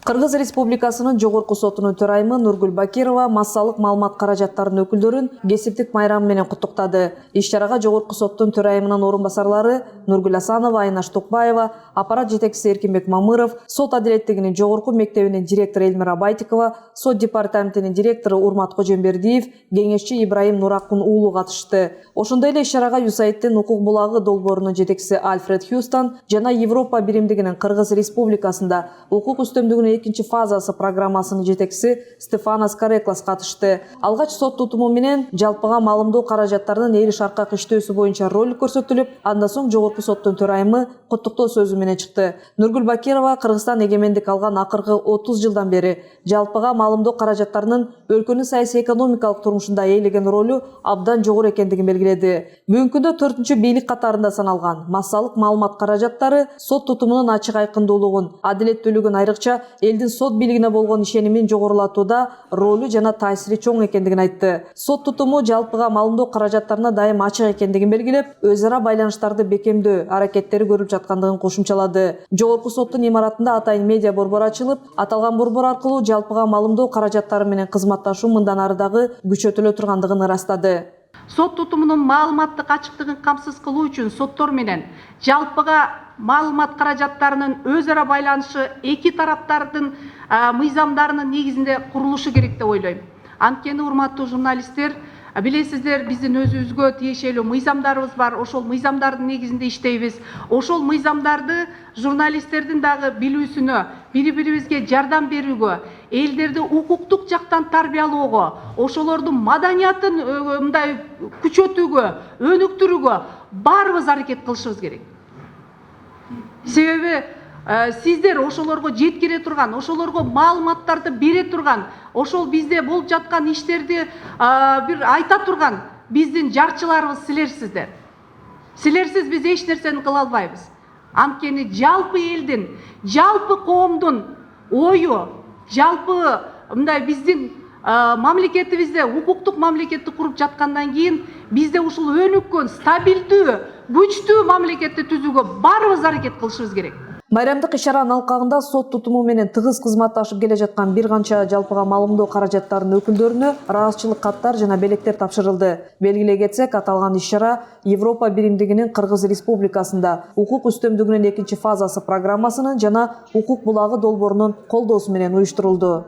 Кыргыз Республикасынын жогорку сотунун төрайымы Нургүл Бакирова массалык маалымат каражаттарынын өкүлдөрүн кесиптик майрамы менен куттуктады. Иш-чарага жогорку соттун төрайымынын орун басарлары Нургүл Асанова, Айнаш Токбаева, аппарат жетекчиси Эркинбек Мамыров, сот адилеттигинин жогорку мектебинин директору Элмира Байтикова, сот департаментинин директору Урмат Кожембердиев, кеңешчи Ибраим Нуракун уулу катышты. Ошондой эле иш-чарага USAIDтин укук булагы долбоорунун жетекчиси Альфред Хьюстон жана Европа биримдигинин Кыргыз Республикасында укук үстөмдүгүнүн экинчи фазасы программасынын жетекчиси Стефанос Кареклас катышты. Алгач сот тутуму менен жалпыга маалымдоо каражаттарынын эли шаркак иштөөсү боюнча ролик көрсөтүлүп, андан соң жогорку соттун төрайымы куттуктоо сөзү менен чыкты. Нургүл Бакирова Кыргызстан эгемендик алган акыркы 30 жылдан бери жалпыга маалымдоо каражаттарынын өлкөнүн саясий экономикалык турмушунда ээлеген ролу абдан жогору экендигин белгиледи. Бүгүнкү күндө 4-чү бийлик катарында саналган массалык маалымат каражаттары сот тутумунун ачык айкындуулугун, адилеттүүлүгүн, айрыкча элдин сот бийлигине болгон ишенимин жогорулатууда ролу жана таасири чоң экендигин айтты. Сот тутуму жалпыга маалымдоо каражаттарына дайым ачык экендигин белгилеп, өз ара байланыштарды бекемдөө аракеттери көрүлүп жаткандыгын кошумчалады. Жогорку соттун имаратында атайын медиа борбор ачылып, аталган борбор аркылуу жалпыга маалымдоо каражаттары менен кызматташуу мындан ары дагы күчөтүлө тургандыгын ырастады. Сот тутумунун маалыматтык ачыктыгын камсыз кылуу үчүн соттор менен жалпыга маалымат каражаттарынын өз ара байланышы эки тараптардын мыйзамдарынын негизинде курулушу керек деп ойлойм. Анткени урматтуу журналисттер, билесиздер, биздин өзүбүзгө тиешелүү мыйзамдарыбыз бар. Ошол мыйзамдардын негизинде иштейбиз. Ошол мыйзамдарды журналисттердин дагы билүүсүнө, бири-бирибизге жардам берүүгө, элдерди укуктук жактан тарбиялоого, ошолордун маданиятын мындай күчөтүүгө, өнүктүрүүгө баарыбыз аракет кылышыбыз керек. Себеби сиздер ошолорго жеткире турган, ошолорго маалыматтарды бере турган, ошол бизде болуп жаткан иштерди бир айта турган биздин жарчыларыбыз силерсиздер. Силерсиз биз эч нерсени кыла албайбыз. Анткени жалпы элдин, жалпы коомдун ою, жалпы мындай биздин мамлекетибизде укуктук мамлекетти куруп жаткандан кийин бизде ушул өнүккөн, стабилдүү, күчтүү мамлекетти түзүүгө баарыбыз аракет кылышыбыз керек. Майрамдык иш-чаранын алкагында сот тутуму менен тыгыз кызматташып келе жаткан бир канча жалпыга маалымдоо каражаттарынын өкүлдөрүнө ыраазычылык каттар жана белектер тапшырылды. Белгилей кетсек, аталган иш-чара Европа биримдигинин Кыргыз Республикасында укук үстөмдүгүнүн экинчи фазасы программасынын жана укук булагы долбоорунун колдоосу менен уюштурулду.